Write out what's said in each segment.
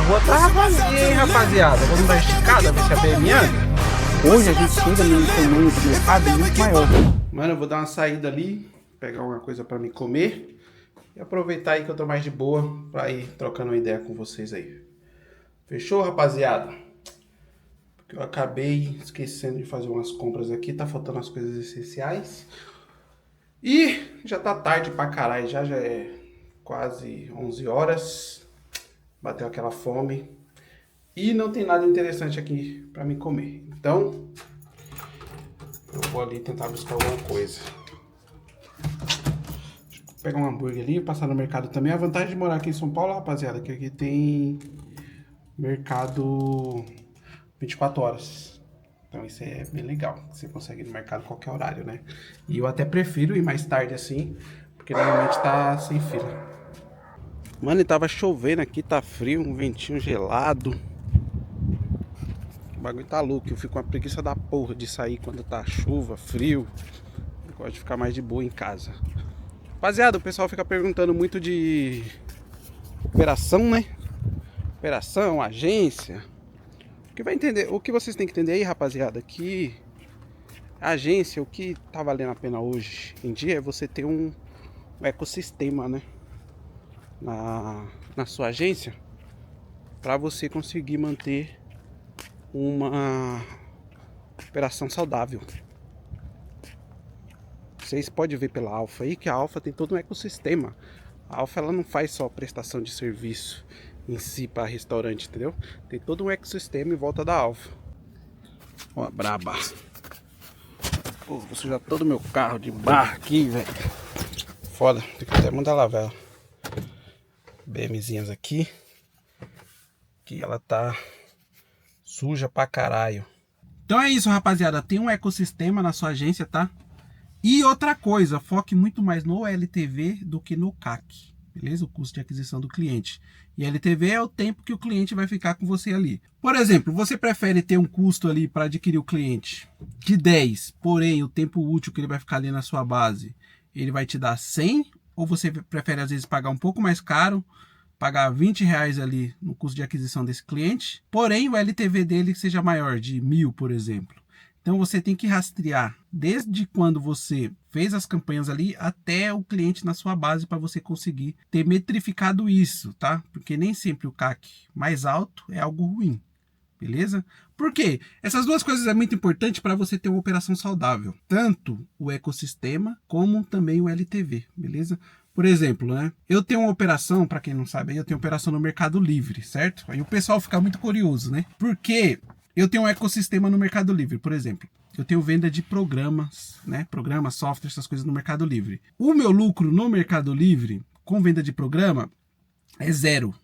rua tá vazia, hein, rapaziada. Vamos dar esticada, ver se a BM anda. Hoje a gente chega no tamanho do mercado muito maior. Mano, eu vou dar uma saída ali, pegar alguma coisa pra me comer e aproveitar aí que eu tô mais de boa pra ir trocando uma ideia com vocês aí. Fechou, rapaziada? Porque eu acabei esquecendo de fazer umas compras aqui, tá faltando as coisas essenciais. E já tá tarde pra caralho, já é quase 11 horas. Bateu aquela fome. E não tem nada interessante aqui pra me comer. Então, eu vou ali tentar buscar alguma coisa. Deixa eu pegar um hambúrguer ali, passar no mercado também. A vantagem de morar aqui em São Paulo, rapaziada, é que aqui tem mercado 24 horas. Então isso é bem legal. Você consegue ir no mercado a qualquer horário, né? E eu até prefiro ir mais tarde assim, porque normalmente tá sem fila. Mano, e tava chovendo aqui, tá frio, um ventinho gelado. O bagulho tá louco, eu fico com uma preguiça da porra de sair quando tá chuva, frio. Eu gosto de ficar mais de boa em casa. Rapaziada, o pessoal fica perguntando muito de operação, né? Operação, agência. O que vai entender, o que vocês têm que entender aí, rapaziada, que a agência, o que tá valendo a pena hoje em dia é você ter um ecossistema, né? Na sua agência, para você conseguir manter uma operação saudável. Vocês podem ver pela Alfa aí que a Alfa tem todo um ecossistema. A Alfa ela não faz só prestação de serviço em si para restaurante, entendeu? Tem todo um ecossistema em volta da Alfa. Ó, braba. Pô, vou sujar todo o meu carro de barro aqui, velho. Foda, tem que até mandar lavar. BMzinhas aqui. Que ela tá suja pra caralho. Então é isso, rapaziada. Tem um ecossistema na sua agência, tá? E outra coisa, foque muito mais no LTV do que no CAC. Beleza? O custo de aquisição do cliente. E LTV é o tempo que o cliente vai ficar com você ali. Por exemplo, você prefere ter um custo ali para adquirir o cliente de 10, porém o tempo útil que ele vai ficar ali na sua base, ele vai te dar 100? Ou você prefere às vezes pagar um pouco mais caro, pagar R$20 ali no custo de aquisição desse cliente, porém o LTV dele seja maior, de 1.000, por exemplo. Então você tem que rastrear desde quando você fez as campanhas ali até o cliente na sua base para você conseguir ter metrificado isso, tá? Porque nem sempre o CAC mais alto é algo ruim, beleza? Por quê? Essas duas coisas é muito importante para você ter uma operação saudável, tanto o ecossistema como também o LTV, beleza? Por exemplo, né? Eu tenho uma operação, para quem não sabe, eu tenho operação no Mercado Livre, certo? Aí o pessoal fica muito curioso, né? Porque eu tenho um ecossistema no Mercado Livre, por exemplo. Eu tenho venda de programas, né? Programas, software, essas coisas no Mercado Livre. O meu lucro no Mercado Livre, com venda de programa, é zero.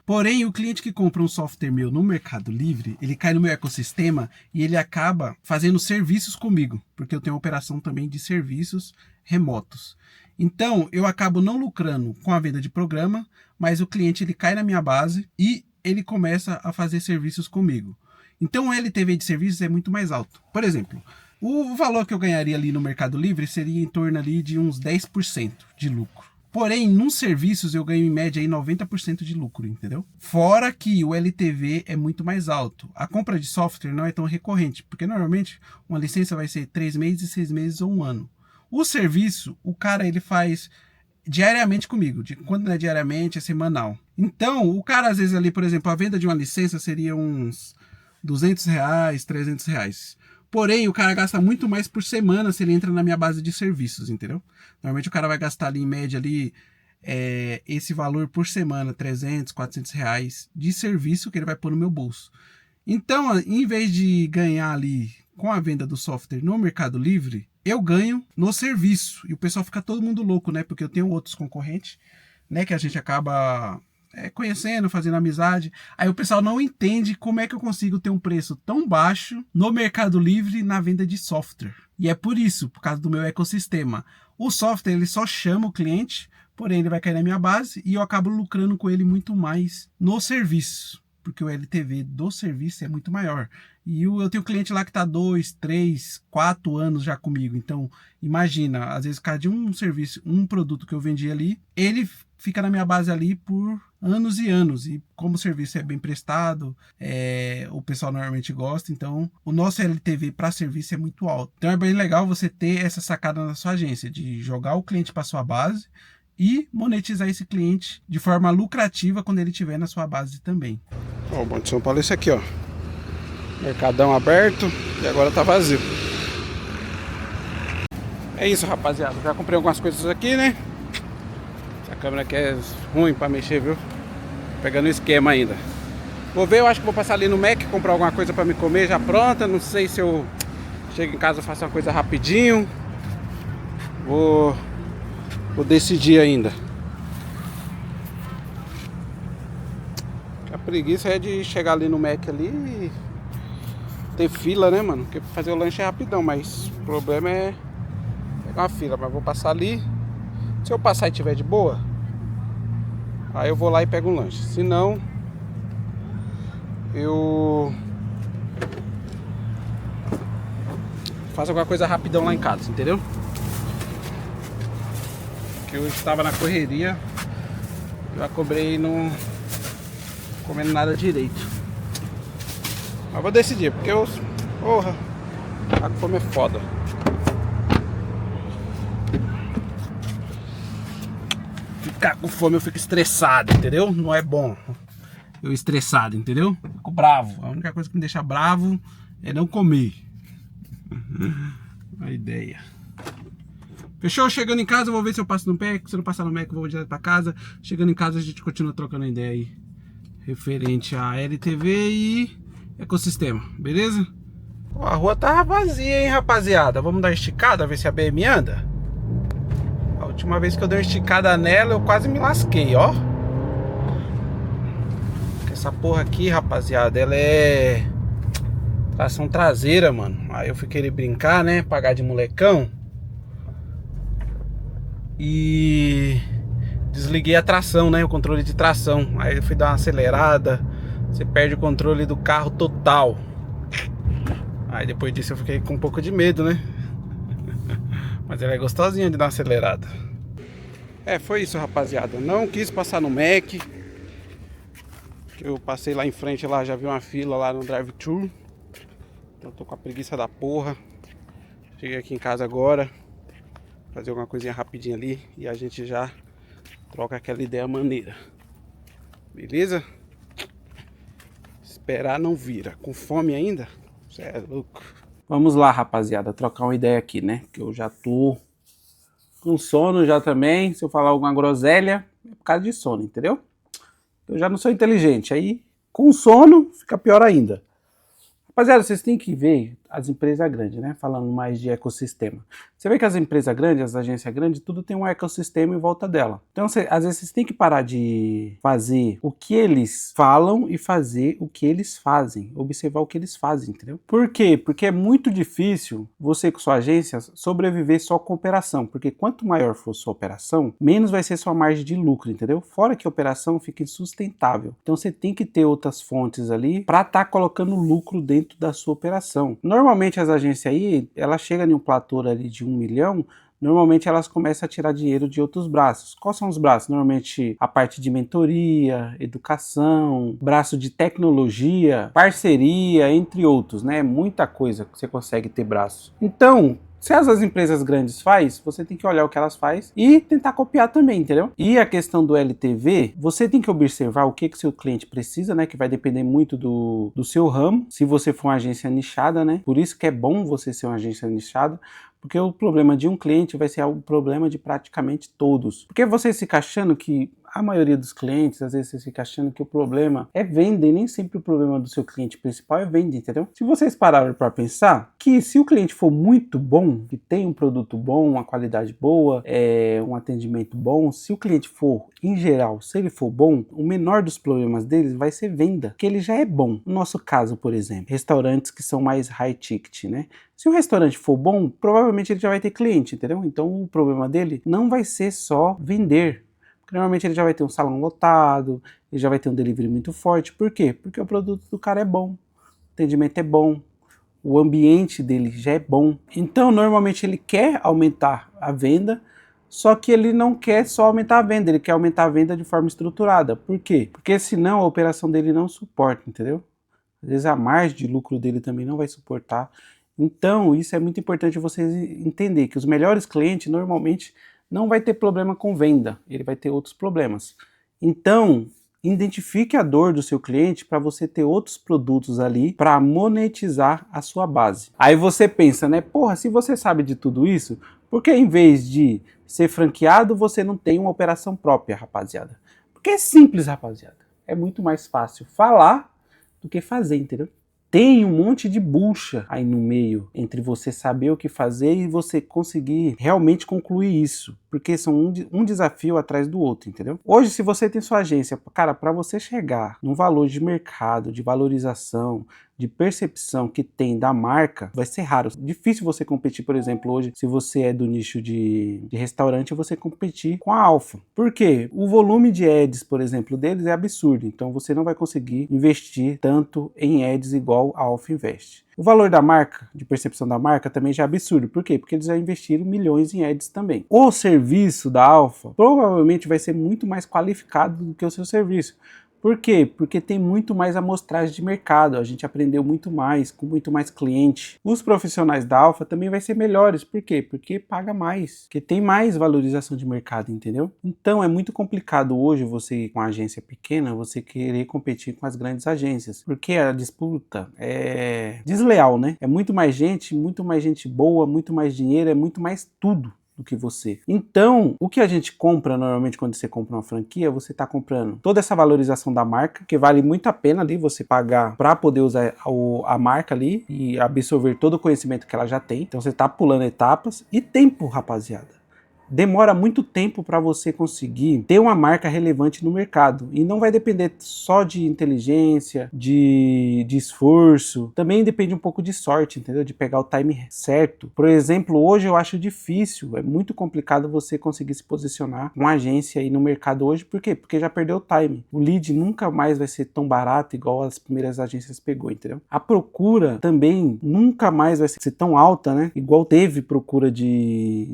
Porém, o cliente que compra um software meu no Mercado Livre, ele cai no meu ecossistema e ele acaba fazendo serviços comigo, porque eu tenho uma operação também de serviços remotos. Então, eu acabo não lucrando com a venda de programa, mas o cliente ele cai na minha base e ele começa a fazer serviços comigo. Então, o LTV de serviços é muito mais alto. Por exemplo, o valor que eu ganharia ali no Mercado Livre seria em torno ali de uns 10% de lucro. Porém, nos serviços eu ganho em média aí 90% de lucro, entendeu? Fora que o LTV é muito mais alto. A compra de software não é tão recorrente, porque normalmente uma licença vai ser 3 meses, 6 meses ou 1 ano. O serviço, o cara ele faz diariamente comigo. Quando não é diariamente, é semanal. Então, o cara às vezes ali, por exemplo, a venda de uma licença seria uns R$200, R$300. Porém, o cara gasta muito mais por semana se ele entra na minha base de serviços, entendeu? Normalmente o cara vai gastar ali em média ali, esse valor por semana, R$300, R$400 de serviço que ele vai pôr no meu bolso. Então, em vez de ganhar ali com a venda do software no Mercado Livre, eu ganho no serviço. E o pessoal fica todo mundo louco, né? Porque eu tenho outros concorrentes, né? Que a gente acaba conhecendo, fazendo amizade. Aí o pessoal não entende como é que eu consigo ter um preço tão baixo no Mercado Livre na venda de software. E é por isso, por causa do meu ecossistema. O software, ele só chama o cliente, porém ele vai cair na minha base e eu acabo lucrando com ele muito mais no serviço. Porque o LTV do serviço é muito maior. E eu tenho cliente lá que está 2, 3, 4 anos já comigo. Então, imagina, às vezes, cada de um serviço, um produto que eu vendi ali, ele fica na minha base ali por anos e anos. E como o serviço é bem prestado, o pessoal normalmente gosta, então o nosso LTV para serviço é muito alto. Então é bem legal você ter essa sacada na sua agência, de jogar o cliente para sua base e monetizar esse cliente de forma lucrativa quando ele estiver na sua base também. Ó, o Bom de São Paulo é esse aqui, ó. Mercadão aberto e agora tá vazio. É isso, rapaziada. Já comprei algumas coisas aqui, né? Essa câmera aqui é ruim pra mexer, viu? Pegando o esquema ainda. Vou ver, eu acho que vou passar ali no Mac, comprar alguma coisa pra me comer já pronta. Não sei se eu chego em casa e faço uma coisa rapidinho. Vou decidir ainda. A preguiça é de chegar ali no Mac ali e ter fila, né, mano? Porque fazer o lanche é rapidão, mas o problema é pegar uma fila. Mas vou passar ali. Se eu passar e tiver de boa, aí eu vou lá e pego um lanche. Se não, eu faço alguma coisa rapidão lá em casa, entendeu? Que eu estava na correria, eu acabei não comendo nada direito. Mas vou decidir, porque eu... Porra, a fome é foda. Ficar com fome eu fico estressado, entendeu? Não é bom eu estressado, entendeu? Fico bravo. A única coisa que me deixa bravo é não comer. A ideia. Fechou? Chegando em casa, eu vou ver se eu passo no Mac. Se eu não passar no Mac, eu vou direto pra casa. Chegando em casa, a gente continua trocando ideia aí referente a LTV e ecossistema, beleza? A rua tá vazia, hein, rapaziada? Vamos dar uma esticada, ver se a BM anda? A última vez que eu dei uma esticada nela, eu quase me lasquei, ó. Essa porra aqui, rapaziada, ela é tração traseira, mano. Aí eu fui querer brincar, né? Pagar de molecão. E desliguei a tração, né? O controle de tração. Aí eu fui dar uma acelerada. Você perde o controle do carro total. Aí depois disso eu fiquei com um pouco de medo, né? Mas ela é gostosinha de dar uma acelerada. Foi isso, rapaziada. Não quis passar no Mac. Eu passei lá em frente, lá já vi uma fila lá no drive-thru. Então tô com a preguiça da porra. Cheguei aqui em casa agora. Fazer alguma coisinha rapidinha ali. E a gente já troca aquela ideia maneira. Beleza? Esperar não vira. Com fome ainda? Você é louco. Vamos lá, rapaziada. Trocar uma ideia aqui, né? Que eu já tô com sono já também. Se eu falar alguma groselha, é por causa de sono, entendeu? Eu já não sou inteligente. Aí, com sono, fica pior ainda. Rapaziada, vocês têm que ver as empresas grandes, né? Falando mais de ecossistema. Você vê que as empresas grandes, as agências grandes, tudo tem um ecossistema em volta dela. Então, às vezes, vocês têm que parar de fazer o que eles falam e fazer o que eles fazem. Observar o que eles fazem, entendeu? Por quê? Porque é muito difícil você, com sua agência, sobreviver só com operação. Porque quanto maior for sua operação, menos vai ser sua margem de lucro, entendeu? Fora que a operação fica insustentável. Então, você tem que ter outras fontes ali para estar colocando lucro dentro da sua operação. Normalmente as agências aí, ela chega em um platô ali de 1 milhão, normalmente elas começam a tirar dinheiro de outros braços. Quais são os braços? Normalmente a parte de mentoria, educação, braço de tecnologia, parceria, entre outros, né? Muita coisa que você consegue ter braço. Então, se as empresas grandes fazem, você tem que olhar o que elas fazem e tentar copiar também, entendeu? E a questão do LTV, você tem que observar o que seu cliente precisa, né? Que vai depender muito do seu ramo, se você for uma agência nichada, né? Por isso que é bom você ser uma agência nichada, porque o problema de um cliente vai ser o problema de praticamente todos. Porque você fica achando que a maioria dos clientes, às vezes você fica achando que o problema é venda e nem sempre o problema do seu cliente principal é venda, entendeu? Se vocês pararem para pensar que se o cliente for muito bom, que tem um produto bom, uma qualidade boa, um atendimento bom, se o cliente for, em geral, se ele for bom, o menor dos problemas deles vai ser venda, que ele já é bom. No nosso caso, por exemplo, restaurantes que são mais high ticket, né? Se o restaurante for bom, provavelmente ele já vai ter cliente, entendeu? Então o problema dele não vai ser só vender. Normalmente ele já vai ter um salão lotado, ele já vai ter um delivery muito forte. Por quê? Porque o produto do cara é bom, o atendimento é bom, o ambiente dele já é bom. Então, normalmente ele quer aumentar a venda, Só que ele não quer só aumentar a venda, ele quer aumentar a venda de forma estruturada. Por quê? Porque senão a operação dele não suporta, entendeu? Às vezes a margem de lucro dele também não vai suportar. Então, isso é muito importante vocês entender, que os melhores clientes normalmente não vai ter problema com venda, ele vai ter outros problemas. Então, identifique a dor do seu cliente para você ter outros produtos ali para monetizar a sua base. Aí você pensa, né? Porra, se você sabe de tudo isso, por que em vez de ser franqueado, você não tem uma operação própria, rapaziada? Porque é simples, rapaziada. É muito mais fácil falar do que fazer, entendeu? Tem um monte de bucha aí no meio entre você saber o que fazer e você conseguir realmente concluir isso, porque são um desafio atrás do outro, entendeu? Hoje, se você tem sua agência, cara, para você chegar num valor de mercado, de valorização, de percepção que tem da marca, vai ser raro. Difícil você competir, por exemplo, hoje, se você é do nicho de restaurante, você competir com a Alfa. Por quê? O volume de ads, por exemplo, deles é absurdo, então você não vai conseguir investir tanto em ads igual a Alfa investe. O valor da marca, de percepção da marca, também já é absurdo. Por quê? Porque eles já investiram milhões em ads também. O serviço da Alfa provavelmente vai ser muito mais qualificado do que o seu serviço. Por quê? Porque tem muito mais amostragem de mercado, a gente aprendeu muito mais, com muito mais cliente. Os profissionais da Alfa também vai ser melhores, por quê? Porque paga mais, porque tem mais valorização de mercado, entendeu? Então é muito complicado hoje você, com uma agência pequena, você querer competir com as grandes agências, porque a disputa é desleal, né? É muito mais gente boa, muito mais dinheiro, é muito mais tudo do que você. Então, o que a gente compra normalmente quando você compra uma franquia, você está comprando toda essa valorização da marca, que vale muito a pena ali você pagar para poder usar a marca ali e absorver todo o conhecimento que ela já tem. Então você está pulando etapas e tempo, rapaziada. Demora muito tempo para você conseguir ter uma marca relevante no mercado. E não vai depender só de inteligência, de esforço. Também depende um pouco de sorte, entendeu? De pegar o time certo. Por exemplo, hoje eu acho difícil, é muito complicado você conseguir se posicionar com uma agência aí no mercado hoje. Por quê? Porque já perdeu o time. O lead nunca mais vai ser tão barato igual as primeiras agências pegou, entendeu? A procura também nunca mais vai ser tão alta, né? Igual teve procura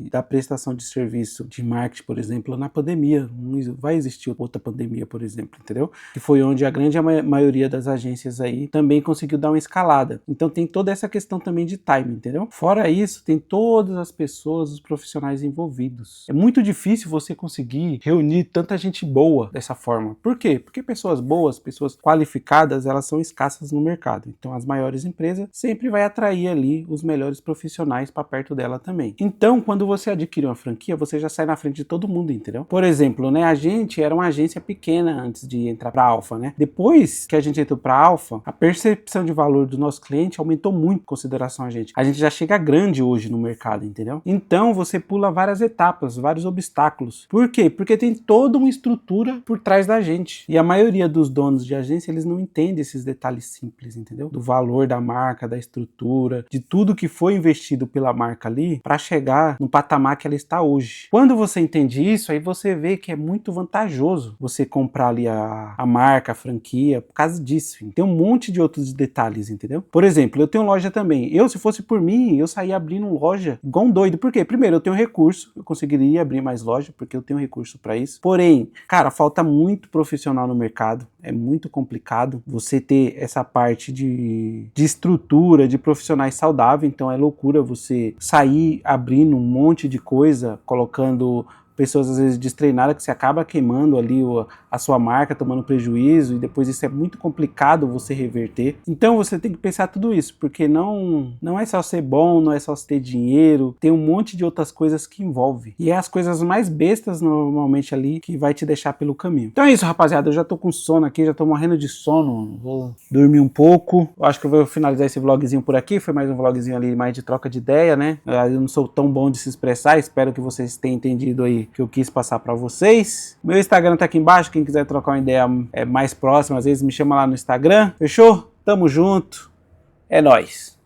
da prestação de serviço de marketing, por exemplo, na pandemia. Não vai existir outra pandemia, por exemplo, entendeu? Que foi onde a grande maioria das agências aí também conseguiu dar uma escalada. Então tem toda essa questão também de time, entendeu? Fora isso, tem todas as pessoas, os profissionais envolvidos. É muito difícil você conseguir reunir tanta gente boa dessa forma. Por quê? Porque pessoas boas, pessoas qualificadas, elas são escassas no mercado. Então as maiores empresas sempre vai atrair ali os melhores profissionais para perto dela também. Então, quando você adquire uma franquia, você já sai na frente de todo mundo, entendeu? Por exemplo, né, a gente era uma agência pequena antes de entrar para a Alfa, né? Depois que a gente entrou para a Alfa, a percepção de valor do nosso cliente aumentou muito em consideração a gente. A gente já chega grande hoje no mercado, entendeu? Então você pula várias etapas, vários obstáculos. Por quê? Porque tem toda uma estrutura por trás da gente. E a maioria dos donos de agência, eles não entendem esses detalhes simples, entendeu? Do valor da marca, da estrutura, de tudo que foi investido pela marca ali para chegar no patamar que ela está hoje. Quando você entende isso, aí você vê que é muito vantajoso você comprar ali a marca, a franquia, por causa disso. Tem um monte de outros detalhes, entendeu? Por exemplo, eu tenho loja também. Se fosse por mim, eu saía abrindo loja igual um doido. Por quê? Primeiro, eu tenho recurso, eu conseguiria abrir mais loja, porque eu tenho recurso para isso. Porém, cara, falta muito profissional no mercado. É muito complicado você ter essa parte de estrutura, de profissionais saudáveis. Então é loucura você sair abrindo um monte de coisa, colocando pessoas às vezes destreinadas, que você acaba queimando ali a sua marca, tomando prejuízo, e depois isso é muito complicado você reverter. Então você tem que pensar tudo isso, porque não é só ser bom, não é só ter dinheiro, tem um monte de outras coisas que envolve. E é as coisas mais bestas normalmente ali que vai te deixar pelo caminho. Então é isso, rapaziada, eu já tô com sono aqui, já tô morrendo de sono, vou dormir um pouco. Eu acho que eu vou finalizar esse vlogzinho por aqui, foi mais um vlogzinho ali mais de troca de ideia, né? Eu não sou tão bom de se expressar, espero que vocês tenham entendido aí que eu quis passar para vocês. Meu Instagram tá aqui embaixo, quem quiser trocar uma ideia mais próxima, às vezes me chama lá no Instagram. Fechou? Tamo junto. É nóis.